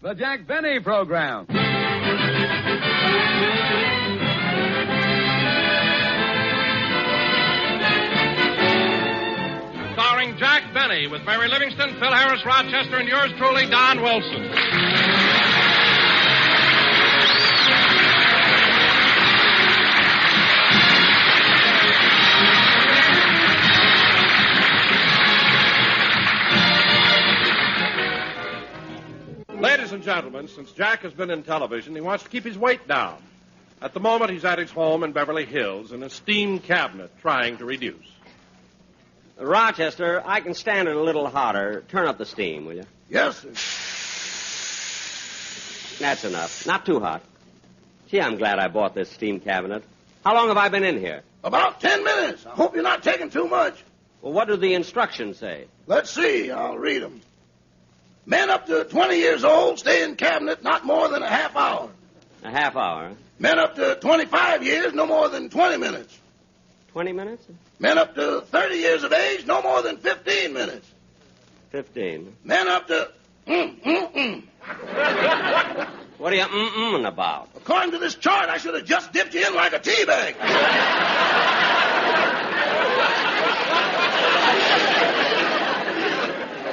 The Jack Benny Program. Starring Jack Benny with Mary Livingston, Phil Harris Rochester, and yours truly, Don Wilson. Ladies and gentlemen, since Jack has been in television, he wants to keep his weight down. At the moment, he's at his home in Beverly Hills in a steam cabinet trying to reduce. Rochester, I can stand it a little hotter. Turn up the steam, will you? Yes, sir. That's enough. Not too hot. Gee, I'm glad I bought this steam cabinet. How long have I been in here? About 10 minutes. I hope you're not taking too much. Well, what do the instructions say? Let's see. I'll read them. Men up to 20 years old stay in cabinet not more than a half hour. A half hour. Men up to 25 years, no more than 20 minutes. 20 minutes? Men up to 30 years of age, no more than 15 minutes. 15. Men up to... What are you mm-mm about? According to this chart, I should have just dipped you in like a tea bag.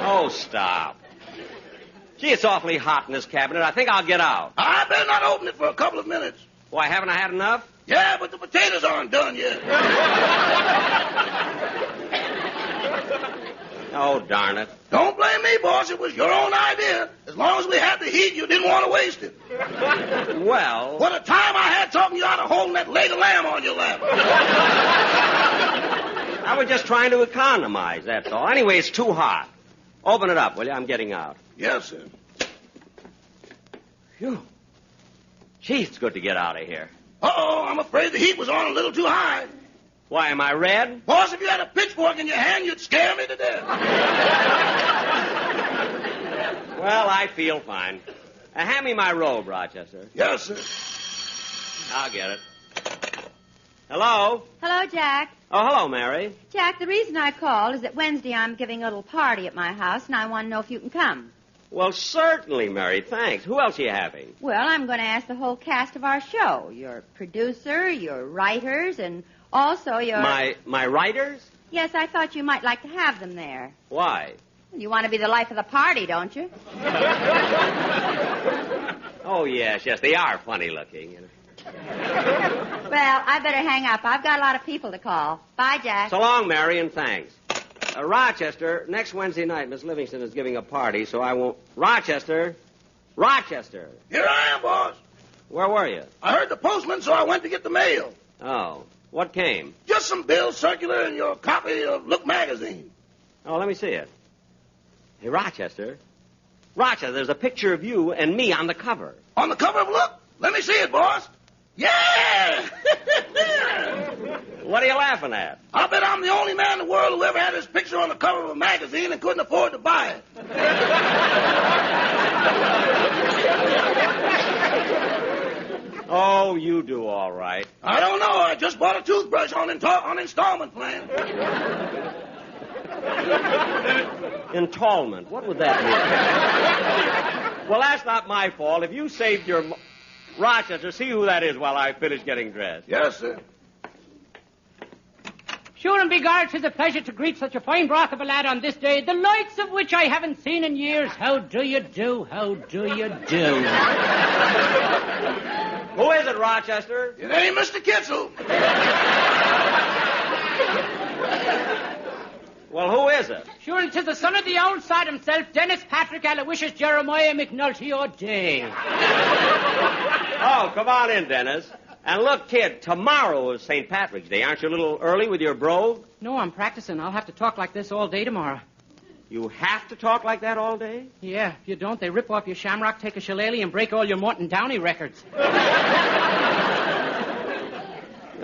Oh, stop. Gee, it's awfully hot in this cabinet. I think I'll get out. I better not open it for a couple of minutes. Why, haven't I had enough? Yeah, but the potatoes aren't done yet. Oh, darn it. Don't blame me, boss. It was your own idea. As long as we had the heat, you didn't want to waste it. Well... What a time I had talking you out of holding that leg of lamb on your lap. I was just trying to economize, that's all. Anyway, it's too hot. Open it up, will you? I'm getting out. Yes, sir. Phew. Gee, it's good to get out of here. Uh-oh, I'm afraid the heat was on a little too high. Why, am I red? Boss, if you had a pitchfork in your hand, you'd scare me to death. Well, I feel fine. Hand me my robe, Rochester. Yes, sir. I'll get it. Hello? Hello, Jack. Oh, hello, Mary. Jack, the reason I called is that Wednesday I'm giving a little party at my house, and I want to know if you can come. Well, certainly, Mary. Thanks. Who else are you having? Well, I'm going to ask the whole cast of our show. Your producer, your writers, and also your... My writers? Yes, I thought you might like to have them there. Why? You want to be the life of the party, don't you? Oh, yes. They are funny looking. Well, I better hang up. I've got a lot of people to call. Bye, Jack. So long, Mary, and thanks. Rochester, next Wednesday night, Miss Livingston is giving a party, so I won't... Rochester! Here I am, boss. Where were you? I heard the postman, so I went to get the mail. Oh. What came? Just some bills circular and your copy of Look magazine. Oh, let me see it. Hey, Rochester, there's a picture of you and me on the cover. On the cover of Look? Let me see it, boss. Yeah! What are you laughing at? I bet I'm the only man in the world who ever had his picture on the cover of a magazine and couldn't afford to buy it. Oh, you do all right. I don't know. I just bought a toothbrush on installment plan. Installment? What would that mean? Well, that's not my fault. If you saved your... Rochester, see who that is while I finish getting dressed. Yes, sir. Sure and begard, 'tis a pleasure to greet such a fine broth of a lad on this day, the likes of which I haven't seen in years. How do you do? How do you do? Who is it, Rochester? It ain't Mr. Kitzel. Well, who is it? Sure, and 'tis the son of the old sod himself, Dennis Patrick Aloysius Jeremiah McNulty O'Day. Oh, come on in, Dennis. And look, kid, tomorrow is St. Patrick's Day. Aren't you a little early with your brogue? No, I'm practicing. I'll have to talk like this all day tomorrow. You have to talk like that all day? Yeah, if you don't, they rip off your shamrock, take a shillelagh, and break all your Morton Downey records.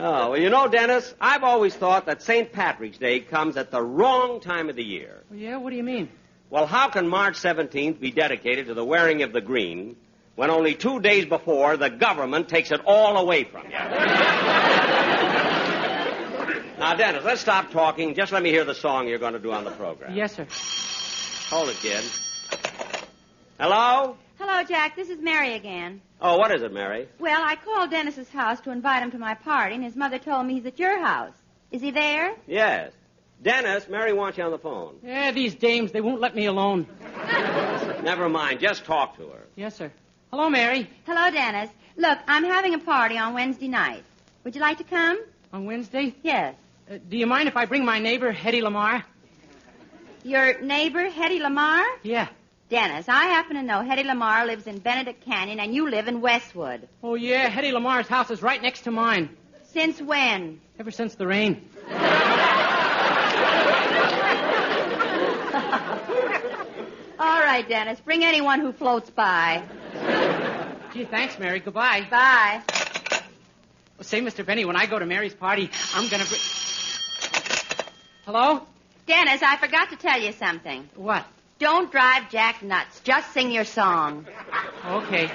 Oh, well, you know, Dennis, I've always thought that St. Patrick's Day comes at the wrong time of the year. Well, yeah, what do you mean? Well, how can March 17th be dedicated to the wearing of the green when only 2 days before the government takes it all away from you? Now, Dennis, let's stop talking. Just let me hear the song you're going to do on the program. Yes, sir. Hold it, kid. Hello? Hello, Jack. This is Mary again. Oh, what is it, Mary? Well, I called Dennis's house to invite him to my party, and his mother told me he's at your house. Is he there? Yes. Dennis, Mary wants you on the phone. Yeah, these dames, they won't let me alone. Never mind. Just talk to her. Yes, sir. Hello, Mary. Hello, Dennis. Look, I'm having a party on Wednesday night. Would you like to come? On Wednesday? Yes. Do you mind if I bring my neighbor, Hetty Lamar? Your neighbor, Hetty Lamar? Yeah. Dennis, I happen to know Hetty Lamar lives in Benedict Canyon, and you live in Westwood. Oh, yeah, Hetty Lamar's house is right next to mine. Since when? Ever since the rain. All right, Dennis. Bring anyone who floats by. Gee, thanks, Mary. Goodbye. Bye. Well, say, Mr. Benny, when I go to Mary's party, I'm going to bring... Hello? Dennis, I forgot to tell you something. What? Don't drive Jack nuts. Just sing your song. Okay.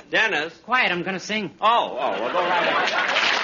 Dennis? Quiet, I'm going to sing. Oh, well, go right ahead.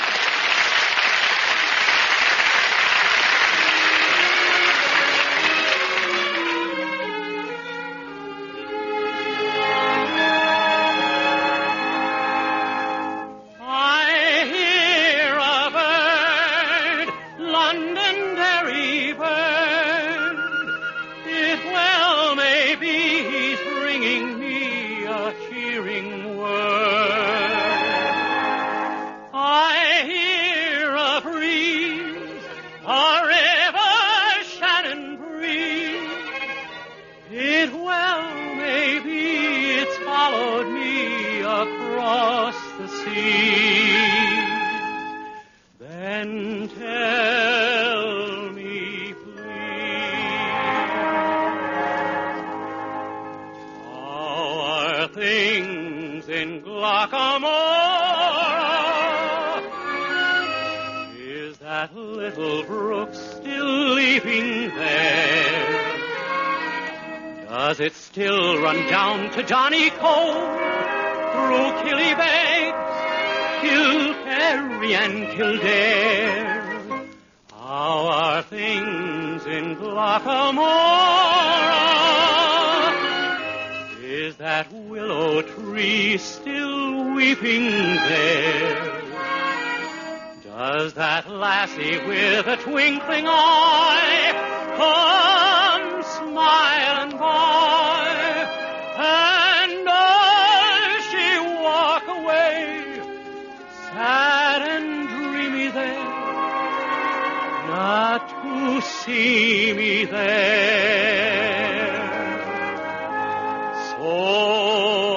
Little brook still leaping there? Does it still run down to Johnny Cove, through Killybegs, Kilkerry and Kildare? How are things in Glockamora? Is that willow tree still weeping there? Does that lassie with a twinkling eye come smiling by? And does she walk away sad and dreamy there, not to see me there? So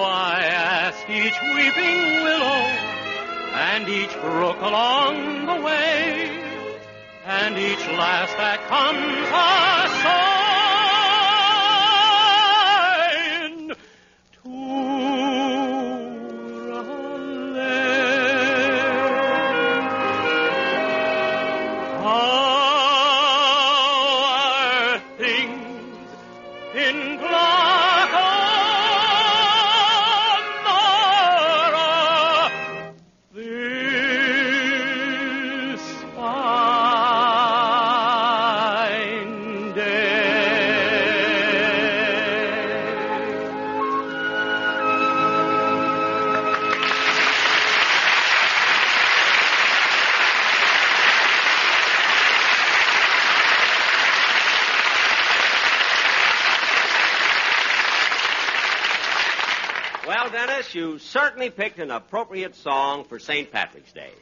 I ask each weeping willow and each brook along the way, and each lass that comes a sign to How are things in Dennis, you certainly picked an appropriate song for St. Patrick's Day.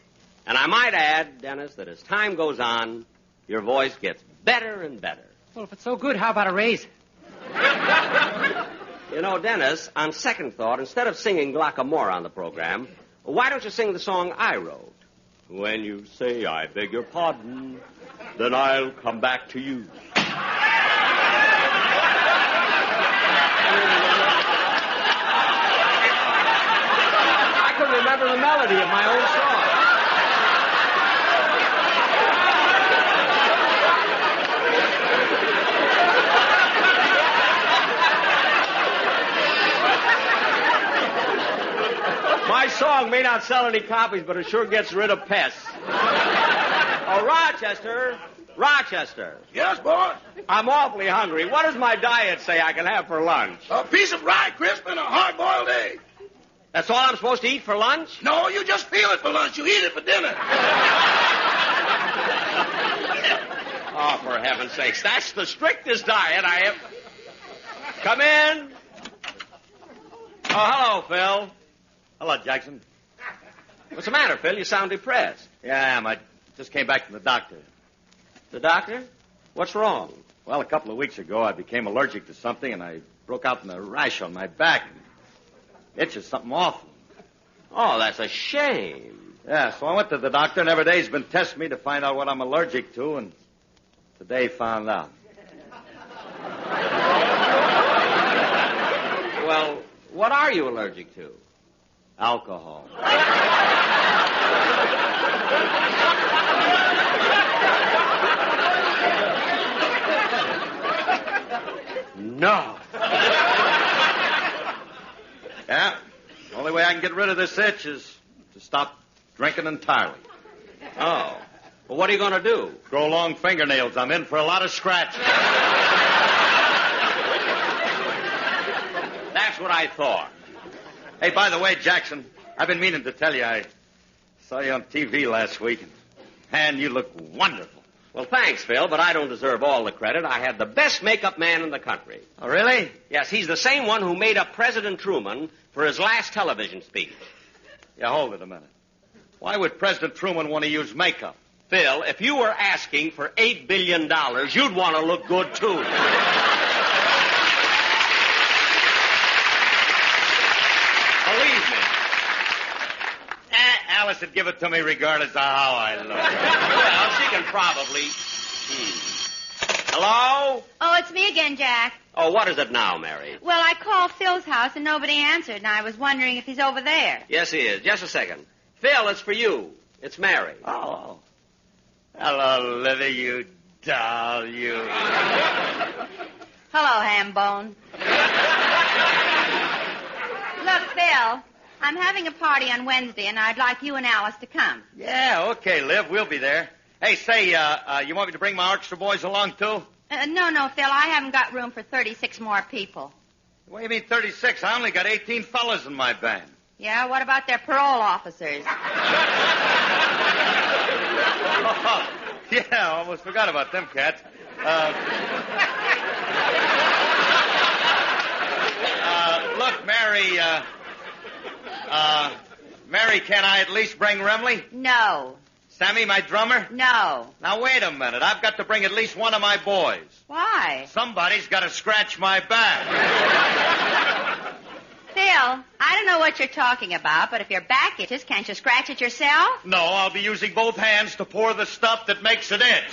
And I might add, Dennis, that as time goes on, your voice gets better and better. Well, if it's so good, how about a raise? You know, Dennis, on second thought, instead of singing Glockamora on the program, why don't you sing the song I wrote? When you say, I beg your pardon, then I'll come back to you. I couldn't remember the melody of my own song. My song may not sell any copies, but it sure gets rid of pests. Oh, Rochester, Rochester, Yes, boss. I'm awfully hungry. What does my diet say I can have for lunch? A piece of rye crisp and a hard-boiled egg. That's all I'm supposed to eat for lunch? No, you just feel it for lunch. You eat it for dinner. Oh, for heaven's sakes. That's the strictest diet I have. Come in. Oh, hello, Phil. Hello, Jackson. What's the matter, Phil? You sound depressed. Yeah, I just came back from the doctor. The doctor? What's wrong? Well, a couple of weeks ago, I became allergic to something, and I broke out in a rash on my back. Itches something awful. Oh, that's a shame. Yeah, so I went to the doctor, and every day he's been testing me to find out what I'm allergic to, and today found out. Well, what are you allergic to? Alcohol. No. Yeah, the only way I can get rid of this itch is to stop drinking entirely. Oh. Well, what are you going to do? Grow long fingernails. I'm in for a lot of scratching. That's what I thought. Hey, by the way, Jackson, I've been meaning to tell you, I saw you on TV last week. Man, you look wonderful. Well, thanks, Phil, but I don't deserve all the credit. I had the best makeup man in the country. Oh, really? Yes, he's the same one who made up President Truman for his last television speech. Yeah, hold it a minute. Why would President Truman want to use makeup? Phil, if you were asking for $8 billion, you'd want to look good, too. Believe me. Alice would give it to me regardless of how I look. Well, she can probably... Hello? Oh, it's me again, Jack. Oh, what is it now, Mary? Well, I called Phil's house and nobody answered, and I was wondering if he's over there. Yes, he is. Just a second. Phil, it's for you. It's Mary. Oh. Hello, Livy, you doll, you. Hello, Hambone. Look, Phil, I'm having a party on Wednesday, and I'd like you and Alice to come. Yeah, okay, Liv, we'll be there. Hey, say, you want me to bring my orchestra boys along, too? No, Phil, I haven't got room for 36 more people. What do you mean 36? I only got 18 fellas in my band. Yeah, what about their parole officers? Yeah, I almost forgot about them cats. Look, Mary, Mary, can I at least bring Remley? No. Sammy, my drummer? No. Now, wait a minute. I've got to bring at least one of my boys. Why? Somebody's got to scratch my back. Phil, I don't know what you're talking about, but if your back itches, can't you scratch it yourself? No, I'll be using both hands to pour the stuff that makes it itch.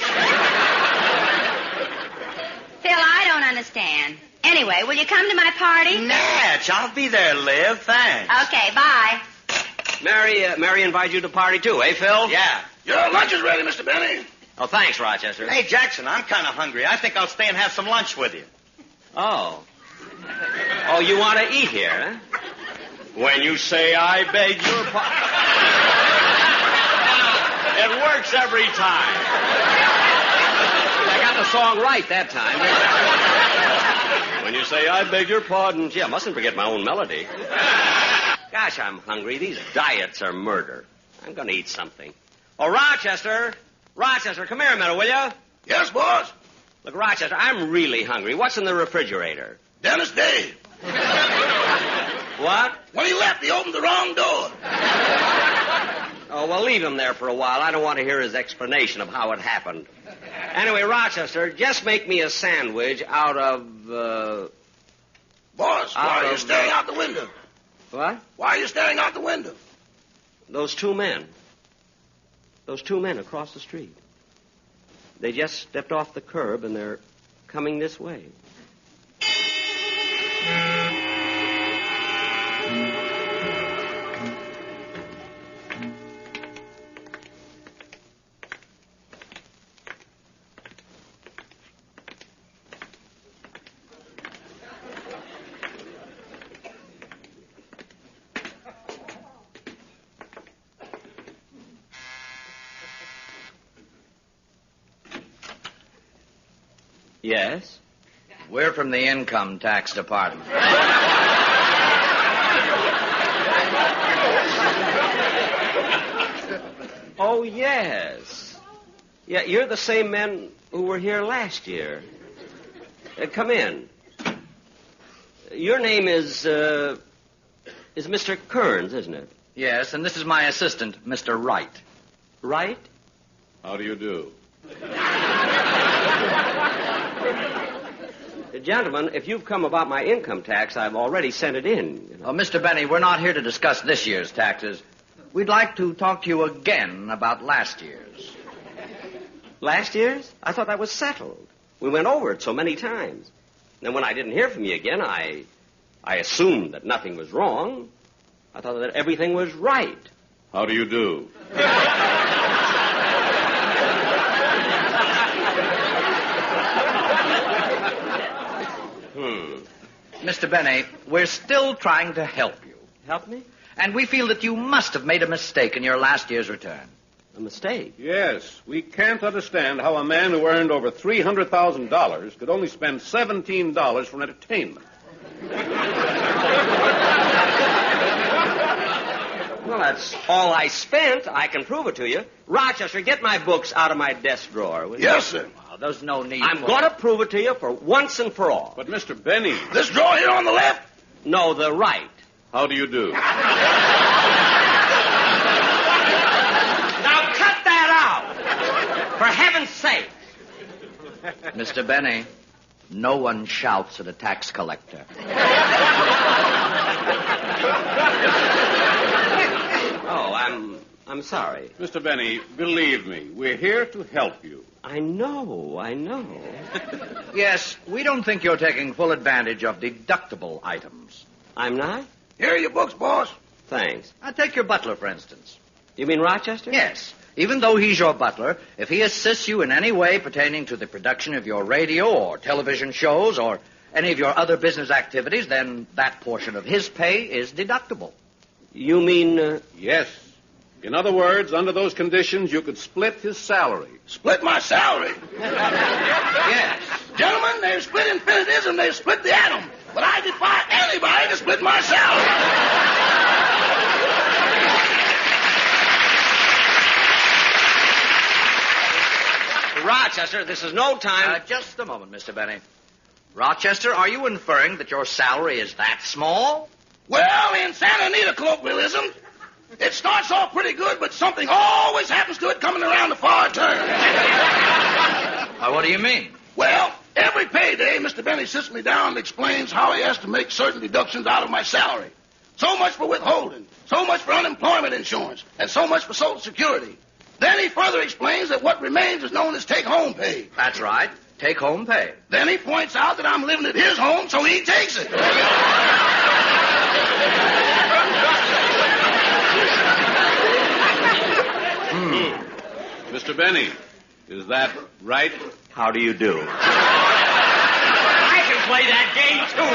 Phil, I don't understand. Anyway, will you come to my party? Natch, I'll be there, Liv. Thanks. Okay, bye. Mary invited you to the party, too, eh, Phil? Yeah. Your lunch is ready, Mr. Benny. Oh, thanks, Rochester. Hey, Jackson, I'm kind of hungry. I think I'll stay and have some lunch with you. Oh. Oh, you want to eat here, huh? When you say I beg your pardon. It works every time. I got the song right that time. When you say I beg your pardon. Gee, I mustn't forget my own melody. Gosh, I'm hungry. These diets are murder. I'm going to eat something. Oh, Rochester. Rochester, come here a minute, will you? Yes, boss. Look, Rochester, I'm really hungry. What's in the refrigerator? Dennis Dave. What? When he left, he opened the wrong door. Oh, well, leave him there for a while. I don't want to hear his explanation of how it happened. Anyway, Rochester, just make me a sandwich out of, Boss, why are you staring out the window? What? Why are you staring out the window? Those two men. Those two men across the street. They just stepped off the curb, and they're coming this way. Yes? We're from the income tax department. Oh, yes. Yeah, you're the same men who were here last year. Come in. Your name is Mr. Kearns, isn't it? Yes, and this is my assistant, Mr. Wright. Right? How do you do? Gentlemen, if you've come about my income tax, I've already sent it in. Oh, Mr. Benny, we're not here to discuss this year's taxes. We'd like to talk to you again about last year's. Last year's? I thought that was settled. We went over it so many times. Then when I didn't hear from you again, I assumed that nothing was wrong. I thought that everything was right. How do you do? Mr. Benny, we're still trying to help you. Help me? And we feel that you must have made a mistake in your last year's return. A mistake? Yes. We can't understand how a man who earned over $300,000 could only spend $17 for entertainment. Well, that's all I spent. I can prove it to you. Rochester, get my books out of my desk drawer, will you? Yes, sir. Oh, there's no need I'm for going to prove it to you for once and for all. But, Mr. Benny, This drawer here on the left? No, the right. how do you do? Now cut that out! For heaven's sake! Mr. Benny, no one shouts at a tax collector. Oh, I'm sorry. Mr. Benny, believe me, we're here to help you. I know. Yes, we don't think you're taking full advantage of deductible items. I'm not? Here are your books, boss. Thanks. Take your butler, for instance. You mean Rochester? Yes. Even though he's your butler, if he assists you in any way pertaining to the production of your radio or television shows or any of your other business activities, then that portion of his pay is deductible. You mean... Yes. In other words, under those conditions, you could split his salary. Split my salary. Yes. Gentlemen, they've split infinitism, they've split the atom. But I defy anybody to split my salary. Rochester, this is no time... Just a moment, Mr. Benny. Rochester, are you inferring that your salary is that small? Well, in Santa Anita colloquialism, it starts off pretty good, but something always happens to it coming around the far turn. What do you mean? Well, every payday, Mr. Benny sits me down and explains how he has to make certain deductions out of my salary. So much for withholding, so much for unemployment insurance, and so much for Social Security. Then he further explains that what remains is known as take-home pay. That's right. Take-home pay. Then he points out that I'm living at his home, so he takes it. Mr. Benny, is that right? How do you do? I can play that game, too,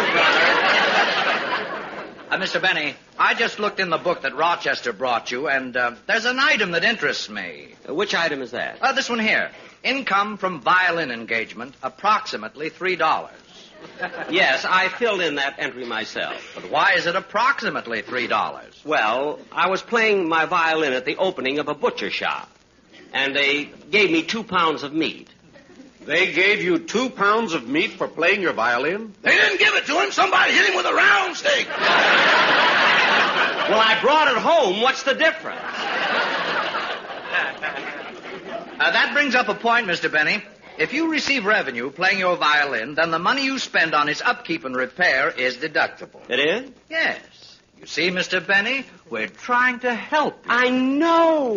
brother. Mr. Benny, I just looked in the book that Rochester brought you, and there's an item that interests me. Which item is that? This one here. Income from violin engagement, approximately $3. Yes, I filled in that entry myself. But why is it approximately $3? Well, I was playing my violin at the opening of a butcher shop, and they gave me 2 pounds of meat. They gave you 2 pounds of meat for playing your violin? They didn't give it to him. Somebody hit him with a round steak. Well, I brought it home. What's the difference? That brings up a point, Mr. Benny. If you receive revenue playing your violin, then the money you spend on its upkeep and repair is deductible. It is? Yes. You see, Mr. Benny, we're trying to help you. I know.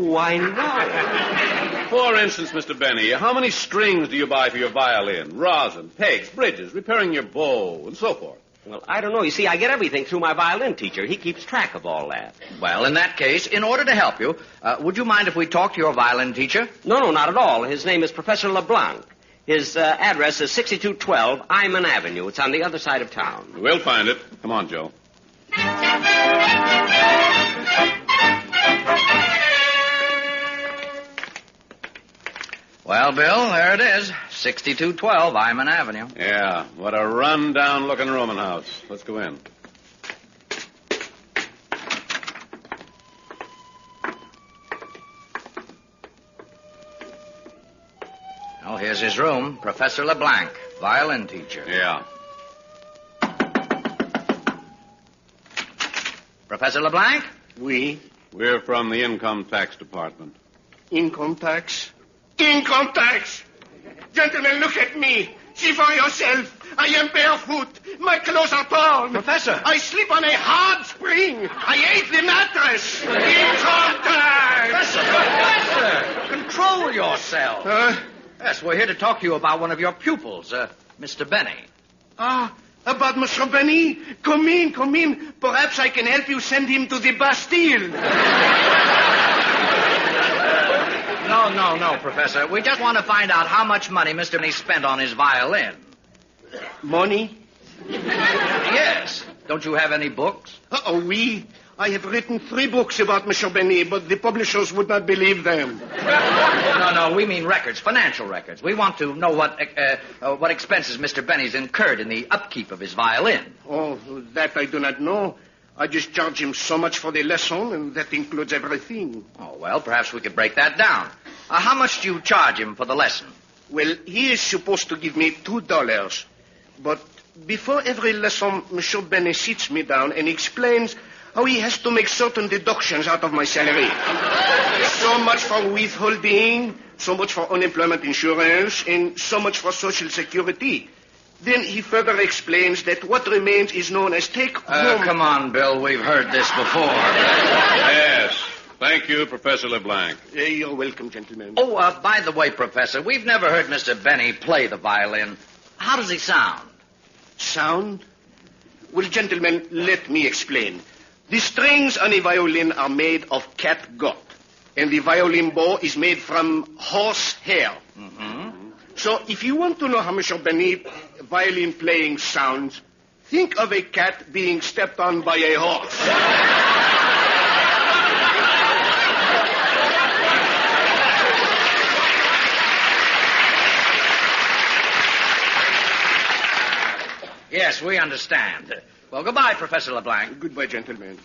For instance, Mr. Benny, how many strings do you buy for your violin? Rosin, pegs, bridges, repairing your bow, and so forth. Well, I don't know. You see, I get everything through my violin teacher. He keeps track of all that. Well, in that case, in order to help you, would you mind if we talk to your violin teacher? No, not at all. His name is Professor LeBlanc. His address is 6212 Iman Avenue. It's on the other side of town. We'll find it. Come on, Joe. Well, Bill, there it is. 6212 Iman Avenue. Yeah, what a run-down-looking rooming house. Let's go in. Oh, here's his room. Professor LeBlanc, violin teacher. Yeah. Professor LeBlanc? Oui. We're from the income tax department. Income tax? Income tax! Gentlemen, look at me. See for yourself. I am barefoot. My clothes are torn. Professor! I sleep on a hard spring. I ate the mattress. Income tax! Professor! Control yourself. Huh? Yes, we're here to talk to you about one of your pupils, Mr. Benny. Ah, about Monsieur Benny? Come in, come in. Perhaps I can help you send him to the Bastille. No, Professor. We just want to find out how much money Mr. Benny spent on his violin. Money? Yes. Don't you have any books? Oh, oui. I have written 3 books about Monsieur Benny, but the publishers would not believe them. No, we mean records, financial records. We want to know what expenses Mr. Benny's incurred in the upkeep of his violin. Oh, that I do not know. I just charge him so much for the lesson, and that includes everything. Oh, well, perhaps we could break that down. How much do you charge him for the lesson? Well, he is supposed to give me $2. But before every lesson, Monsieur Benny sits me down and explains how he has to make certain deductions out of my salary. So much for withholding, so much for unemployment insurance, and so much for Social Security. Then he further explains that what remains is known as take-home... Come on, Bill. We've heard this before. Yes. Thank you, Professor LeBlanc. You're welcome, gentlemen. Oh, by the way, Professor, we've never heard Mr. Benny play the violin. How does he sound? Sound? Well, gentlemen, let me explain. The strings on a violin are made of cat gut, and the violin bow is made from horse hair. Mm-hmm. So if you want to know how Monsieur Benny violin playing sounds, think of a cat being stepped on by a horse. Yes, we understand. Well, goodbye, Professor LeBlanc. Goodbye, gentlemen.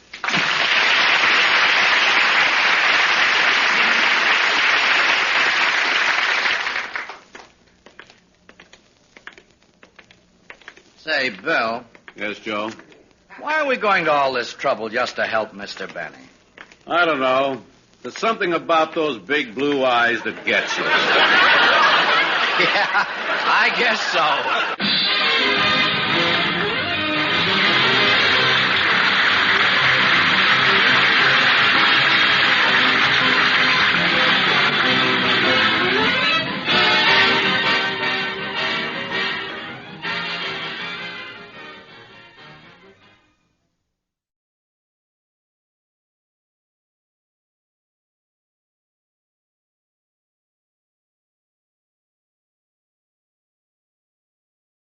Say, Bill, Yes, Joe? why are we going to all this trouble just to help Mr. Benny? I don't know. There's something about those big blue eyes that gets you. Yeah, I guess so.